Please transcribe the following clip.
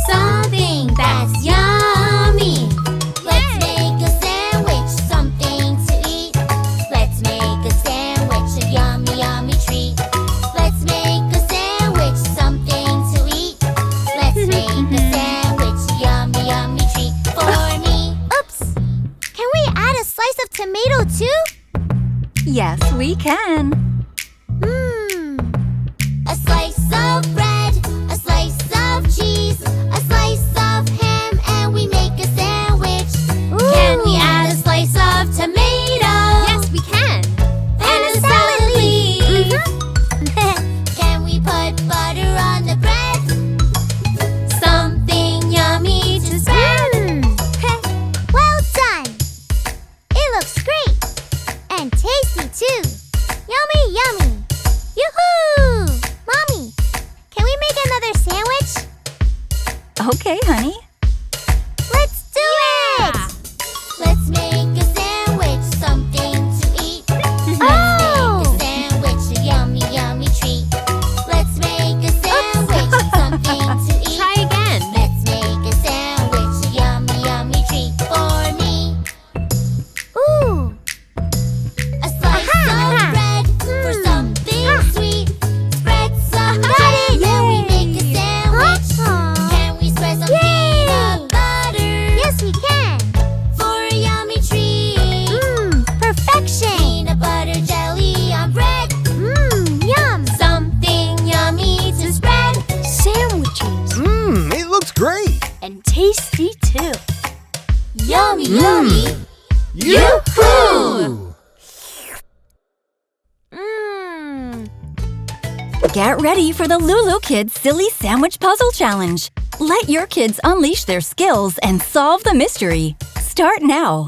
Something that's yummy. Let's make a sandwich, something to eat. Let's make a sandwich, a yummy, yummy treat. Let's make a sandwich, something to eat. Let's make a sandwich, a yummy, yummy treat for me. Oops! Can we add a slice of tomato too? Yes, we can. A slice of bread, a slice of cheese, a slice of ham, and we make a sandwich. Can we add a slice of tomato? Yes, we can. And a salad leaf. Can we put butter on the bread? Something yummy to spread. Well done! It looks great! And tasty too! Yummy, yummy! Yoo-hoo! Mommy, can we make another sandwich? Okay, honey. Let's do it! Let's make a sandwich, something to eat. Let's make a sandwich, a yummy, yummy treat. Let's make a sandwich, something to eat. Try again. Let's make a sandwich, a yummy, yummy treat for me. Ooh! A slice of bread for something sweet. Spread some butter, then we make a sandwich. Can we spread some peanut butter? Yes, we can. For a yummy treat. Perfection! Peanut butter jelly on bread. Yum! Something yummy to spread. Sandwiches. It looks great! And tasty too. Yummy, yummy. Yoo-hoo! Get ready for the LooLoo Kids Silly Sandwich Puzzle Challenge. Let your kids unleash their skills and solve the mystery. Start now.